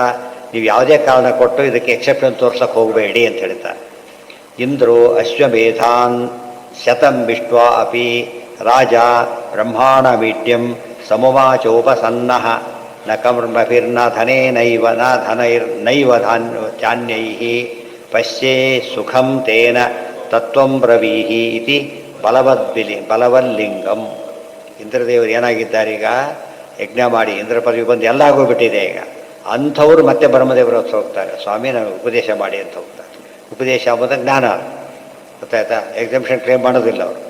ನೀವು ಯಾವುದೇ ಕಾರಣ ಕೊಟ್ಟು ಇದಕ್ಕೆ ಎಕ್ಸೆಪ್ಷನ್ ತೋರ್ಸಕ್ಕೆ ಹೋಗಬೇಡಿ ಅಂತ ಹೇಳ್ತಾರೆ. ಇಂದ್ರೋ ಅಶ್ವಮೇಧಾನ್ ಶತಂ ವಿಶ್ವ ಅಪಿ ರಾಜ ಬ್ರಹ್ಮಾಣ ಮೀಡ್ಯಂ ಸಮುವಾಚೋಪಸನ್ನ ನ ಕರ್ಮಭಿರ್ನ ಧನೇನೈವ ನ ಧನೈರ್ನೈವ ಚಾನ್ಯೈಃ ಪಶ್ಯೇ ಸುಖಂ ತೇನ ತತ್ವಂ ಬ್ರವೀಹಿ ಇತಿ ಬಲವಲ್ಲಿಂಗಂ. ಇಂದ್ರದೇವರು ಏನಾಗಿದ್ದಾರೀಗ? ಯಜ್ಞ ಮಾಡಿ ಇಂದ್ರ ಪದವಿ ಬಂದು ಎಲ್ಲ ಆಗೋಗ್ಬಿಟ್ಟಿದೆ ಈಗ. ಅಂಥವ್ರು ಮತ್ತೆ ಬ್ರಹ್ಮದೇವರು ಹತ್ರ ಹೋಗ್ತಾರೆ, ಸ್ವಾಮಿ ನನಗೆ ಉಪದೇಶ ಮಾಡಿ ಅಂತ ಹೋಗ್ತಾರೆ. ಉಪದೇಶ ಅಂಬುದು ಜ್ಞಾನ, ಗೊತ್ತಾಯ್ತಾ? ಎಕ್ಸಂಪ್ಷನ್ ಕ್ಲೇಮ್ ಮಾಡೋದಿಲ್ಲ ಅವರು.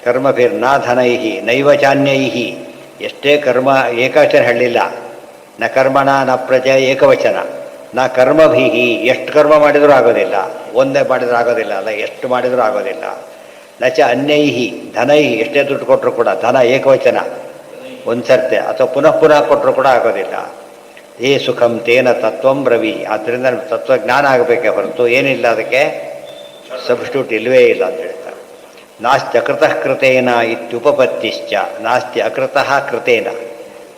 ಕರ್ಮಭಿರ್ನ ಧನೈಹಿ ನೈವ ಚಾನ್ಯೈಹಿ. ಎಷ್ಟೇ ಕರ್ಮ ಏಕವಚನ ಹೇಳಲಿಲ್ಲ, ನ ಕರ್ಮಣ ನ ಪ್ರಜೆ ಏಕವಚನ, ನ ಕರ್ಮಭಿಹಿ. ಎಷ್ಟು ಕರ್ಮ ಮಾಡಿದರೂ ಆಗೋದಿಲ್ಲ, ಒಂದೇ ಮಾಡಿದರೂ ಆಗೋದಿಲ್ಲ, ಅಲ್ಲ ಎಷ್ಟು ಮಾಡಿದರೂ ಆಗೋದಿಲ್ಲ. ನಚ ಅನ್ಯೈಹಿ ಧನೈಹಿ. ಎಷ್ಟೇ ದುಡ್ಡು ಕೊಟ್ಟರು ಕೂಡ, ಧನ ಏಕವಚನ ಒಂದು ಸರ್ತೆ, ಅಥವಾ ಪುನಃ ಪುನಃ ಕೊಟ್ಟರು ಕೂಡ ಆಗೋದಿಲ್ಲ. ಏ ಸುಖಂ ತೇನ ತತ್ವಂ ಬ್ರವಿ. ಆದ್ದರಿಂದ ತತ್ವಜ್ಞಾನ ಆಗಬೇಕೇ ಹೊರತು ಏನಿಲ್ಲ, ಅದಕ್ಕೆ ಸಬ್ಸ್ಟಿಟ್ಯೂಟ್ ಇಲ್ಲವೇ ಇಲ್ಲ ಅಂತ ಹೇಳ್ತಾರೆ. ನಾಸ್ತಿ ಅಕೃತಃ ಕೃತೇನ ಇತ್ಯುಪಪತ್ತಿಶ್ಚ. ನಾಸ್ತಿ ಅಕೃತಃ ಕೃತೇನ.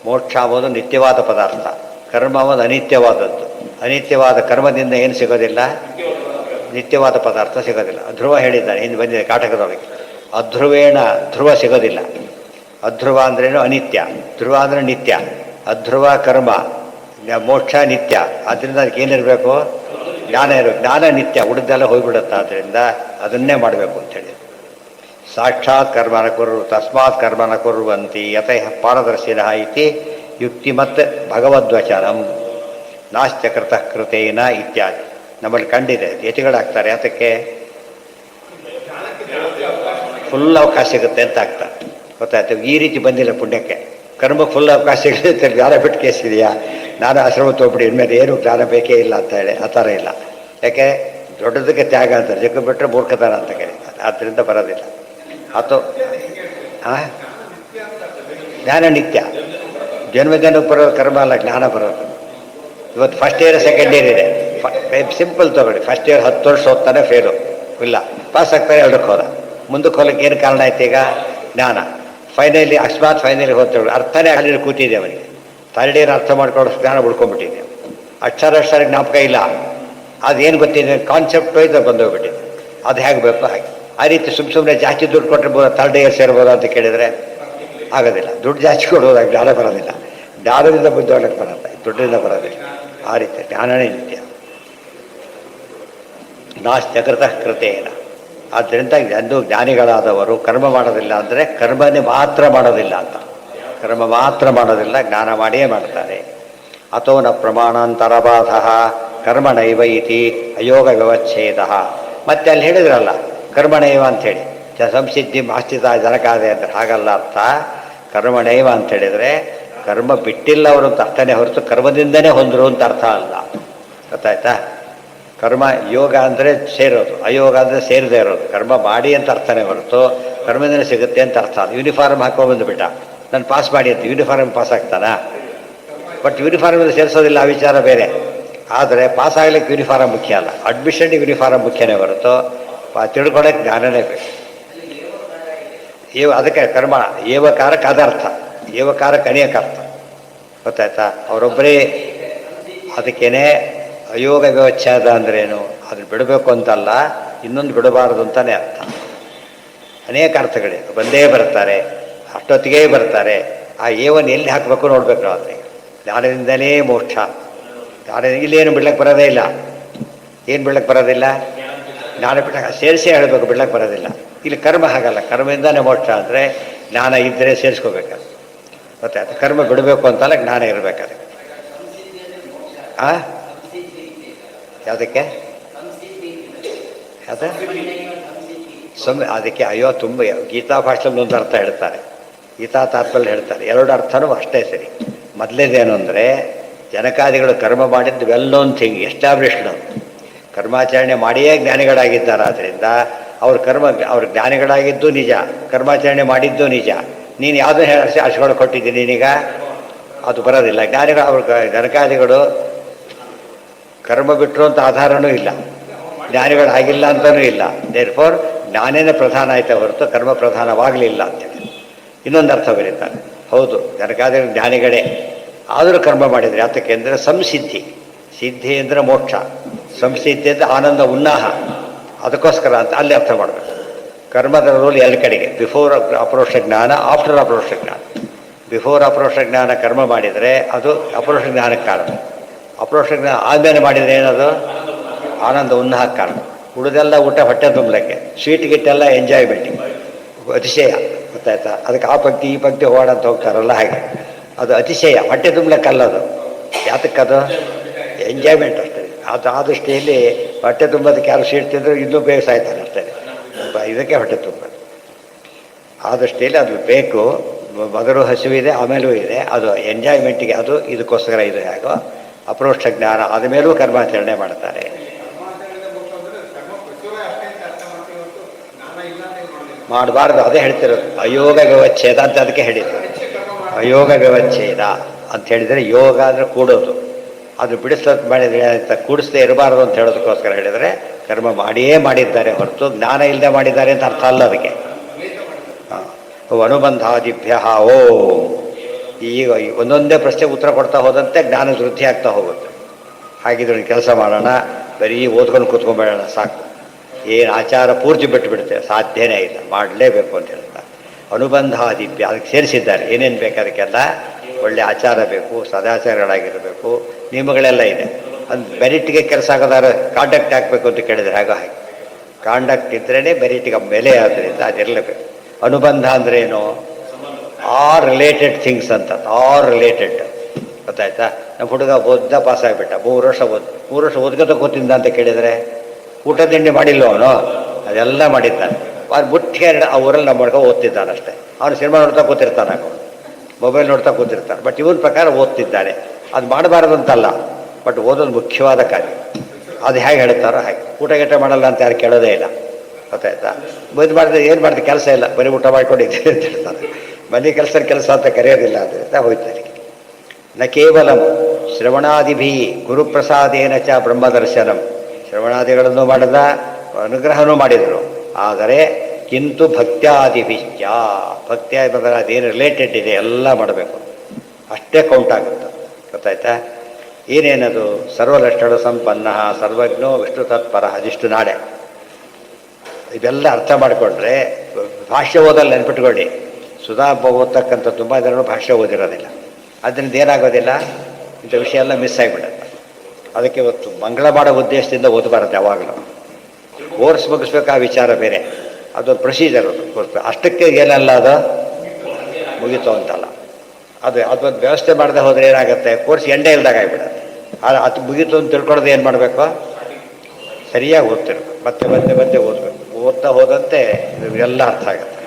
ಮೋಕ್ಷ ಅನ್ನೋದು ನಿತ್ಯವಾದ ಪದಾರ್ಥ, ಕರ್ಮ ಅನ್ನೋದು ಅನಿತ್ಯವಾದದ್ದು. ಅನಿತ್ಯವಾದ ಕರ್ಮದಿಂದ ಏನು ಸಿಗೋದಿಲ್ಲ? ನಿತ್ಯವಾದ ಪದಾರ್ಥ ಸಿಗೋದಿಲ್ಲ. ಧ್ರುವ ಹೇಳಿದ್ದಾನೆ, ಹಿಂದೆ ಬಂದಿದೆ ಕಾಟಕದೊಳಗೆ. ಅಧ್ರುವೇಣ ಧ್ರುವ ಸಿಗೋದಿಲ್ಲ. ಅಧ್ರುವ ಅಂದ್ರೇನು? ಅನಿತ್ಯ. ಧ್ರುವ ಅಂದರೆ ನಿತ್ಯ. ಅಧ್ರುವ ಕರ್ಮ, ಮೋಕ್ಷ ನಿತ್ಯ. ಆದ್ದರಿಂದ ಅದಕ್ಕೆ ಏನಿರಬೇಕು? ಜ್ಞಾನ ಇರಬೇಕು. ಜ್ಞಾನ ನಿತ್ಯ, ಉಳಿದೆಲ್ಲ ಹೋಗಿಬಿಡುತ್ತೆ. ಆದ್ದರಿಂದ ಅದನ್ನೇ ಮಾಡಬೇಕು ಅಂಥೇಳಿ. ಸಾಕ್ಷಾತ್ ಕರ್ಮನ ಕುರು ತಸ್ಮಾತ್ ಕರ್ಮನ ಕುರುವಂತಿ ಯತಃ ಪಾರದರ್ಶಿನಃ ಇತಿ ಯುಕ್ತಿ ಮತ್ತು ಭಗವದ್ವಚನಂ. ನಾಸ್ತ್ಯಕೃತಃ ಕೃತೇನ ಇತ್ಯಾದಿ ನಮ್ಮಲ್ಲಿ ಕಂಡಿದೆ. ಯತಿಗಳಾಗ್ತಾರೆ, ಅದಕ್ಕೆ ಫುಲ್ ಅವಕಾಶ ಸಿಗುತ್ತೆ ಅಂತ ಆಗ್ತಾರೆ, ಗೊತ್ತಾಯ್ತು? ಈ ರೀತಿ ಬಂದಿಲ್ಲ ಪುಣ್ಯಕ್ಕೆ. ಕರ್ಮಕ್ಕೆ ಫುಲ್ ಅವಕಾಶ ಸಿಗುತ್ತೆ. ಜ್ಞಾನ ಬಿಟ್ಟು ಕೇಸಿದೆಯಾ, ನಾನು ಆಶ್ರಮ ತೊಗೊಬಿಡಿ, ಇನ್ಮೇಲೆ ಏನು ಜ್ಞಾನ ಬೇಕೇ ಇಲ್ಲ ಅಂತ ಹೇಳಿ ಆ ಥರ ಇಲ್ಲ. ಯಾಕೆ? ದೊಡ್ಡದಕ್ಕೆ ತ್ಯಾಗ ಅಂತಾರೆ, ಜಗ್ಗು ಬಿಟ್ಟರೆ ಮೂರ್ಖತನ ಅಂತ ಕೇಳಿ, ಆದ್ದರಿಂದ ಬರೋದಿಲ್ಲ. ಅಥವಾ ಜ್ಞಾನ ನಿತ್ಯ. ಜನ್ಮಕ್ಕೆ ಬರೋದು ಕರ್ಮ ಅಲ್ಲ, ಜ್ಞಾನ ಬರೋದು. ಇವತ್ತು ಫಸ್ಟ್ ಇಯರ್ ಸೆಕೆಂಡ್ ಇಯರ್ ಇದೆ. ಸಿಂಪಲ್ ತಗೊಳ್ಳಿ, ಫಸ್ಟ್ ಇಯರ್ 10 ವರ್ಷ ಓದ್ತಾನೆ ಫೇಲು ಇಲ್ಲ, ಪಾಸ್ ಆಗ್ತಾರೆ, 2ಕ್ಕೆ ಹೋದ. ಮುಂದಕ್ಕೆ ಹೋಗಲಿಕ್ಕೆ ಏನು ಕಾರಣ ಆಯ್ತು? ಈಗ ಜ್ಞಾನ. ಫೈನಲಿ ಅಕಸ್ಮಾತ್ ಫೈನಲಿ ಹೋಗ್ತೇವೆ, ಅರ್ಥನೇ ಅಲ್ಲಿ ಕೂತಿದೆ ಅವನಿಗೆ. ಥರ್ಡ್ ಇಯರ್ ಅರ್ಥ ಮಾಡ್ಕೊಳ್ಳೋ ಜ್ಞಾನ ಉಳ್ಕೊಂಡ್ಬಿಟ್ಟಿದೆ. ಅಕ್ಷರ ಜ್ಞಾಪಕ ಇಲ್ಲ, ಅದೇನು ಗೊತ್ತಿದೆ, ಕಾನ್ಸೆಪ್ಟ್ ಇದು ಬಂದೋಗ್ಬಿಟ್ಟಿದೆ. ಅದು ಹೇಗೆ ಬೇಕು ಹಾಗೆ. ಆ ರೀತಿ ಸುಮ್ಮನೆ ಜಾಸ್ತಿ ದುಡ್ಡು ಕೊಟ್ಟರೆ ಥರ್ಡ್ ಇಯರ್ ಸೇರ್ಬೋದು ಅಂತ ಕೇಳಿದರೆ ಆಗೋದಿಲ್ಲ. ದುಡ್ಡು ಜಾಸ್ತಿ ಕೊಡೋದು ಜ್ಞಾನ ಬರೋದಿಲ್ಲ. ಜ್ಞಾನದಿಂದ ಬುದ್ಧಿ ಒಳಗೆ ಬರುತ್ತೆ, ದುಡ್ಡಿಂದ ಬರೋದಿಲ್ಲ. ಆ ರೀತಿ ಜ್ಞಾನನೇ ನಿತ್ಯ. ನಾಸ್ತ್ಯಕೃತ ಕೃತೇನ. ಆದ್ದರಿಂದ ಅಂದು ಜ್ಞಾನಿಗಳಾದವರು ಕರ್ಮ ಮಾಡೋದಿಲ್ಲ ಅಂದರೆ ಕರ್ಮನೇ ಮಾತ್ರ ಮಾಡೋದಿಲ್ಲ ಅಂತ. ಕರ್ಮ ಮಾತ್ರ ಮಾಡೋದಿಲ್ಲ, ಜ್ಞಾನ ಮಾಡಿಯೇ ಮಾಡ್ತಾರೆ. ಅಥೋ ನ ಪ್ರಮಾಣಾಂತರಬಾಧ ಕರ್ಮಣೈವ ಇತಿ ಅಯೋಗ ವ್ಯವಚ್ಛೇದ. ಮತ್ತೆ ಅಲ್ಲಿ ಹೇಳಿದ್ರಲ್ಲ ಕರ್ಮಣೈವ ಅಂಥೇಳಿ, ಸಂಸಿದ್ಧಿ ಮಾಸ್ಥಿತ ಜನಕಾದೆ ಅಂದರೆ ಹಾಗಲ್ಲ ಅರ್ಥ. ಕರ್ಮಣೈವ ಅಂತ ಹೇಳಿದರೆ ಕರ್ಮ ಬಿಟ್ಟಿಲ್ಲ ಅವರು ಅಂತ ಅರ್ಥನೇ ಹೊರತು ಕರ್ಮದಿಂದನೇ ಹೊಂದರು ಅಂತ ಅರ್ಥ ಅಲ್ಲ. ಗೊತ್ತಾಯ್ತಾ? ಕರ್ಮ ಯೋಗ ಅಂದರೆ ಸೇರೋದು, ಅಯೋಗ ಅಂದರೆ ಸೇರದೇ ಇರೋದು. ಕರ್ಮ ಮಾಡಿ ಅಂತ ಅರ್ಥನೇ ಹೊರತು ಕರ್ಮದಿಂದನೇ ಸಿಗುತ್ತೆ ಅಂತ ಅರ್ಥ ಅಲ್ಲ. ಯೂನಿಫಾರ್ಮ್ ಹಾಕೊಂಡ್ಬಂದುಬಿಟ್ಟ, ನಾನು ಪಾಸ್ ಮಾಡಿ ಅಂತ ಯೂನಿಫಾರ್ಮ್ ಪಾಸ್ ಆಗ್ತಾನಾ? ಬಟ್ ಯೂನಿಫಾರ್ಮಿಂದ ಸೇರಿಸೋದಿಲ್ಲ, ಆ ವಿಚಾರ ಬೇರೆ. ಆದರೆ ಪಾಸ್ ಆಗಲಿಕ್ಕೆ ಯೂನಿಫಾರ್ಮ್ ಮುಖ್ಯ ಅಲ್ಲ, ಅಡ್ಮಿಷನ್ ಯೂನಿಫಾರ್ಮ್ ಮುಖ್ಯನೇ ಹೊರತು ತಿಳ್ಕೊಳ್ಳೋಕೆ ಜ್ಞಾನನೇ ಬೇಕು. ಅದಕ್ಕೆ ಕರ್ಮ ಏವಕಾರಕ್ಕೆ ಅದರ್ಥ, ಏವಕಾರಕ್ಕೆ ಅನೇಕ ಅರ್ಥ. ಗೊತ್ತಾಯ್ತಾ? ಅವರೊಬ್ಬರೇ ಅದಕ್ಕೇನೆ ಅಯೋಗ ವ್ಯವಚ್ಛೇದ ಅಂದ್ರೇನು, ಅದನ್ನು ಬಿಡಬೇಕು ಅಂತಲ್ಲ, ಇನ್ನೊಂದು ಬಿಡಬಾರದು ಅಂತಲೇ ಅರ್ಥ. ಅನೇಕ ಅರ್ಥಗಳಿವೆ, ಬಂದೇ ಬರ್ತಾರೆ, ಅಷ್ಟೊತ್ತಿಗೆ ಬರ್ತಾರೆ. ಆ ಏವನ್ನು ಎಲ್ಲಿ ಹಾಕಬೇಕು ನೋಡಬೇಕು ನಾವು. ಅದಕ್ಕೆ ಜ್ಞಾನದಿಂದಲೇ ಮೋಕ್ಷ. ಇಲ್ಲೇನು ಬಿಡ್ಲಕ್ಕೆ ಬರೋದೇ ಇಲ್ಲ. ಏನು ಬಿಡ್ಲಕ್ಕೆ ಬರೋದಿಲ್ಲ? ಜ್ಞಾನ ಬಿಟ್ಟಾಗ ಸೇರಿಸೇ ಹೇಳಬೇಕು, ಬಿಡ್ಲಕ್ಕೆ ಬರೋದಿಲ್ಲ. ಇಲ್ಲಿ ಕರ್ಮ ಹಾಗಲ್ಲ, ಕರ್ಮದಿಂದಲೇ ಮೋಕ್ಷ ಅಂದರೆ ಜ್ಞಾನ ಇದ್ದರೆ ಸೇರಿಸ್ಕೋಬೇಕಲ್ಲ. ಮತ್ತೆ ಅದು ಕರ್ಮ ಬಿಡಬೇಕು ಅಂತಲ್ಲ, ಜ್ಞಾನ ಇರಬೇಕಾದ್ರೆ. ಯಾವುದಕ್ಕೆ ಅದ ಅದಕ್ಕೆ ಅಯ್ಯೋ ತುಂಬ ಗೀತಾ ಭಾಷೆಯಲ್ಲಿ ಒಂದು ಅರ್ಥ ಹೇಳ್ತಾರೆ, ಗೀತಾ ತಾತ್ಪರ್ಯ ಹೇಳ್ತಾರೆ. 2 ಅರ್ಥನೂ ಅಷ್ಟೇ ಸರಿ. ಮೊದಲೇದೇನು ಅಂದರೆ ಜನಕಾದಿಗಳು ಕರ್ಮ ಮಾಡಿದ್ದು ವೆಲ್ ನೋನ್ ಥಿಂಗ್, ಎಸ್ಟಾಬ್ಲಿಷ್ಡ್. ಕರ್ಮಾಚರಣೆ ಮಾಡಿಯೇ ಜ್ಞಾನಿಗಳಾಗಿದ್ದಾರೆ. ಆದ್ದರಿಂದ ಅವ್ರ ಜ್ಞಾನಿಗಳಾಗಿದ್ದು ನಿಜ, ಕರ್ಮಾಚರಣೆ ಮಾಡಿದ್ದು ನಿಜ. ನೀನು ಯಾವುದೋ ಹೇಳಿ ಅರ್ಶಗಳು ಕೊಟ್ಟಿದ್ದೀನಿ, ನೀನೀಗ ಅದು ಬರೋದಿಲ್ಲ. ಜ್ಞಾನಿಗಳು ಜನಕಾದಿಗಳು ಕರ್ಮ ಬಿಟ್ಟರು ಅಂತ ಆಧಾರನೂ ಇಲ್ಲ, ಜ್ಞಾನಿಗಳು ಆಗಿಲ್ಲ ಅಂತಲೂ ಇಲ್ಲ. ದೇರ್ಫೋರ್ ಜ್ಞಾನೇನ ಪ್ರಧಾನ ಆಯ್ತಾ ಹೊರತು ಕರ್ಮ ಪ್ರಧಾನವಾಗಲಿಲ್ಲ ಅಂತೇಳಿ ಇನ್ನೊಂದು ಅರ್ಥ ಬರೀತಾರೆ. ಹೌದು, ಜನಕಾದಿಗಳು ಜ್ಞಾನಿಗಳೇ, ಆದರೂ ಕರ್ಮ ಮಾಡಿದರೆ ಯಾತಕ್ಕೆ ಅಂದರೆ ಸಂಸಿದ್ಧಿ. ಸಿದ್ಧಿ ಅಂದರೆ ಮೋಕ್ಷ, ಸಂಸಿದ್ಧಿ ಅಂದರೆ ಆನಂದ ಉನ್ನಾಹ. ಅದಕ್ಕೋಸ್ಕರ ಅಂತ ಅಲ್ಲಿ ಅರ್ಥ ಮಾಡಬೇಕು. ಕರ್ಮದ ರೋಲ್ 2 ಕಡೆಗೆ, ಬಿಫೋರ್ ಅಪರೋಕ್ಷ ಜ್ಞಾನ, ಆಫ್ಟರ್ ಅಪರೋಕ್ಷ ಜ್ಞಾನ. ಬಿಫೋರ್ ಅಪರೋಕ್ಷ ಜ್ಞಾನ ಕರ್ಮ ಮಾಡಿದರೆ ಅದು ಅಪರೋಕ್ಷ ಜ್ಞಾನಕ್ಕೆ ಕಾರಣ. ಅಪರೋಕ್ಷ ಜ್ಞಾನ ಆದಮೇಲೆ ಮಾಡಿದರೆ ಏನದು ಆನಂದ ಉನ್ನಾಹಕ್ಕೆ ಕಾರಣ. ಉಳಿದೆಲ್ಲ ಊಟ ಹೊಟ್ಟೆ ತುಂಬಲಿಕ್ಕೆ, ಸ್ವೀಟ್ ಗಿಟ್ಟೆಲ್ಲ ಎಂಜಾಯ್ಮೆಂಟಿಗೆ, ಅತಿಶಯ. ಗೊತ್ತಾಯ್ತಾ? ಅದಕ್ಕೆ ಆ ಪಂಕ್ತಿ ಈ ಪಂಕ್ತಿ ಓಡಂತ ಹೋಗ್ತಾರಲ್ಲ, ಹಾಗೆ ಅದು ಅತಿಶಯ, ಹೊಟ್ಟೆ ತುಂಬಲಿಕ್ಕಲ್ಲದು. ಯಾತಕ್ಕದು ಎಂಜಾಯ್ಮೆಂಟ್ ಅಷ್ಟೇ. ಅದು ಆ ದೃಷ್ಟಿಯಲ್ಲಿ ಹೊಟ್ಟೆ ತುಂಬೋದಕ್ಕೆ ಯಾರು ಸ್ವೀಟ್ ತಿಂದರೂ ಇನ್ನೂ ಬೇಗ ಸಾಯ್ತಾರೆ ಅಷ್ಟೇ. ಇದಕ್ಕೆ ಹೊಟ್ಟೆ ತುಂಬೋದು. ಆ ದೃಷ್ಟಿಯಲ್ಲಿ ಅದು ಬೇಕು. ಮೊದಲು ಹಸಿವಿದೆ, ಆಮೇಲೂ ಇದೆ, ಅದು ಎಂಜಾಯ್ಮೆಂಟಿಗೆ. ಅದು ಇದಕ್ಕೋಸ್ಕರ ಇದು ಹೇಗೋ ಅಪರೋಕ್ಷ ಜ್ಞಾನ ಆದಮೇಲೂ ಕರ್ಮಾಚರಣೆ ಮಾಡ್ತಾರೆ. ಮಾಡಬಾರ್ದು, ಅದೇ ಹೇಳ್ತಿರೋದು. ಅಯೋಗ ವ್ಯವಚ್ಛೇದ ಅಂತ ಅದಕ್ಕೆ ಹೇಳಿದ್ರು. ಅಯೋಗ ವ್ಯವಚ್ಛೇದ ಅಂತ ಹೇಳಿದರೆ ಯೋಗ ಅಂದರೆ ಕೂಡೋದು, ಅದು ಬಿಡಿಸೋದು ಮಾಡಿದರೆ ಅಂತ ಕೂಡಿಸದೇ ಇರಬಾರ್ದು ಅಂತ ಹೇಳೋದಕ್ಕೋಸ್ಕರ ಹೇಳಿದರೆ ಕರ್ಮ ಮಾಡಿಯೇ ಮಾಡಿದ್ದಾರೆ ಹೊರತು ಜ್ಞಾನ ಇಲ್ಲದೆ ಮಾಡಿದ್ದಾರೆ ಅಂತ ಅರ್ಥ ಅಲ್ಲ ಅದಕ್ಕೆ. ಅನುಬಂಧಾದಿಭ್ಯ ಈಗ ಒಂದೊಂದೇ ಪ್ರಶ್ನೆ ಉತ್ತರ ಕೊಡ್ತಾ ಹೋದಂತೆ ಜ್ಞಾನ ವೃದ್ಧಿ ಆಗ್ತಾ ಹೋಗುತ್ತೆ. ಹಾಗಿದ್ರೆ ಕೆಲಸ ಮಾಡೋಣ, ಬರೀ ಓದ್ಕೊಂಡು ಕೂತ್ಕೊಂಡ್ಬೇಡೋಣ ಸಾಕು. ಏನು ಆಚಾರ ಪೂರ್ತಿ ಬಿಟ್ಟುಬಿಡುತ್ತೆ, ಸಾಧ್ಯನೇ ಇಲ್ಲ, ಮಾಡಲೇಬೇಕು ಅಂತ ಹೇಳ್ತಾರೆ. ಅನುಬಂಧಾದಿಭ್ಯ ಅದಕ್ಕೆ ಸೇರಿಸಿದ್ದಾರೆ. ಏನೇನು ಬೇಕು ಅದಕ್ಕೆಲ್ಲ ಒಳ್ಳೆ ಆಚಾರ ಬೇಕು, ಸದಾಚಾರಗಳಾಗಿರಬೇಕು, ನಿಯಮಗಳೆಲ್ಲ ಇದೆ. ಅದು ಮೆರಿಟ್ಗೆ ಕೆಲಸ ಆಗೋದಾದ್ರೆ ಕಾಂಡಕ್ಟ್ ಹಾಕಬೇಕು ಅಂತ ಕೇಳಿದರೆ ಹಾಗೆ ಕಾಂಡಕ್ಟ್ ಇದ್ರೇ ಮೆರಿಟ್ಗೆ ಬೆಲೆ. ಆದ್ದರಿಂದ ಅದಿರಲೇಬೇಕು. ಅನುಬಂಧ ಅಂದರೆ ಏನು? ಆರ್ ರಿಲೇಟೆಡ್ ಥಿಂಗ್ಸ್ ಅಂತ, ಆರ್ ರಿಲೇಟೆಡ್. ಗೊತ್ತಾಯ್ತಾ? ನಮ್ಮ ಹುಡುಗ ಓದ್ದ ಪಾಸ್ ಆಗಿಬಿಟ್ಟ, 3 ವರ್ಷ ಓದ್ಕೋತ ಕೂತಿದ್ದ ಅಂತ ಕೇಳಿದರೆ ಊಟ ತಿಂಡಿ ಮಾಡಿಲ್ಲ ಅವನು, ಅದೆಲ್ಲ ಮಾಡಿದ್ದಾನೆ. ಅವ್ರು ಮುಟ್ಟಿಗೆ ಆ ಊರಲ್ಲಿ ನಮ್ಮ ಹುಡುಗ ಓದ್ತಿದ್ದಾನಷ್ಟೇ. ಅವನು ಸಿನಿಮಾ ನೋಡ್ತಾ ಕೂತಿರ್ತಾನೆ, ಮೊಬೈಲ್ ನೋಡ್ತಾ ಕೂತಿರ್ತಾನೆ. ಬಟ್ ಇವನ ಪ್ರಕಾರ ಓದ್ತಿದ್ದಾನೆ. ಅದು ಮಾಡಬಾರ್ದು ಅಂತಲ್ಲ, ಬಟ್ ಓದೋದು ಮುಖ್ಯವಾದ ಕಾರ್ಯ. ಅದು ಹೇಗೆ ಹೇಳ್ತಾರೋ ಹಾಗೆ. ಊಟ ಗೀಟ ಮಾಡಲ್ಲ ಅಂತ ಯಾರು ಕೇಳೋದೇ ಇಲ್ಲ. ಗೊತ್ತಾಯ್ತಾ? ಬೈದು ಮಾಡಿದ್ರೆ ಏನು ಮಾಡಿದೆ ಕೆಲಸ ಇಲ್ಲ, ಬರೀ ಊಟ ಮಾಡ್ಕೊಂಡಿದ್ದೀವಿ ಅಂತ ಹೇಳ್ತಾರೆ. ಮನೆ ಕೆಲಸ ಅಂತ ಕರೆಯೋದಿಲ್ಲ ಅದರಿಂದ ಹೋಯ್ತಾರೆ. ನ ಕೇವಲ ಶ್ರವಣಾದಿಭಿ ಗುರುಪ್ರಸಾದೇನ ಚ ಬ್ರಹ್ಮದರ್ಶನಂ, ಶ್ರವಣಾದಿಗಳನ್ನು ಮಾಡಿದ, ಅನುಗ್ರಹನೂ ಮಾಡಿದರು. ಆದರೆ ಕಿಂತು ಭಕ್ತ್ಯಾದಿಭಿಶ್ಚ, ಭಕ್ತಿಯ ಬಂದರೆ ಅದೇನು ರಿಲೇಟೆಡ್ ಇದೆ ಎಲ್ಲ ಮಾಡಬೇಕು, ಅಷ್ಟೇ ಕೌಂಟ್ ಆಗುತ್ತೆ. ಗೊತ್ತಾಯ್ತಾ? ಏನೇನದು? ಸರ್ವಲಕ್ಷಣ ಸಂಪನ್ನ ಸರ್ವಜ್ಞೋ ವಿಷ್ಣು ತತ್ಪರ, ಅದಿಷ್ಟು ನಾಡೆ. ಇದೆಲ್ಲ ಅರ್ಥ ಮಾಡಿಕೊಂಡ್ರೆ ಭಾಷ್ಯ ಓದಲ್ಲಿ ನೆನ್ಪಿಟ್ಕೊಳ್ಳಿ. ಸುಧಾ ಓದ್ತಕ್ಕಂಥ ತುಂಬ ಜನರು ಭಾಷ್ಯ ಓದಿರೋದಿಲ್ಲ. ಅದರಿಂದ ಏನಾಗೋದಿಲ್ಲ, ಇಂಥ ವಿಷಯ ಎಲ್ಲ ಮಿಸ್ ಆಗಿಬಿಡುತ್ತೆ. ಅದಕ್ಕೆ ಇವತ್ತು ಮಂಗಳ ಮಾಡೋ ಉದ್ದೇಶದಿಂದ ಓದಬಾರದು ಯಾವಾಗಲೂ. ಕೋರ್ಸ್ ಮುಗಿಸ್ಬೇಕು, ಆ ವಿಚಾರ ಬೇರೆ, ಅದೊಂದು ಪ್ರೊಸೀಜರ್. ಅದು ಕೋರ್ಸ್ ಅಷ್ಟಕ್ಕೆ ಏನಲ್ಲ, ಅದು ಮುಗೀತು ಅಂತಲ್ಲ. ಅದೊಂದು ವ್ಯವಸ್ಥೆ ಮಾಡದೆ ಹೋದರೆ ಏನಾಗುತ್ತೆ, ಕೋರ್ಸ್ ಎಂಡೇ ಇಲ್ದಾಗ ಆಗಿಬಿಡುತ್ತೆ. ಅದು ಮುಗೀತು ಅಂತ ತಿಳ್ಕೊಳ್ಳೋದು ಏನು ಮಾಡಬೇಕು, ಸರಿಯಾಗಿ ಓದ್ತಿರ್ಬೇಕು, ಮತ್ತೆ ಓದಬೇಕು. ಓದ್ತಾ ಹೋದಂತೆ ಎಲ್ಲ ಅರ್ಥ ಆಗುತ್ತೆ.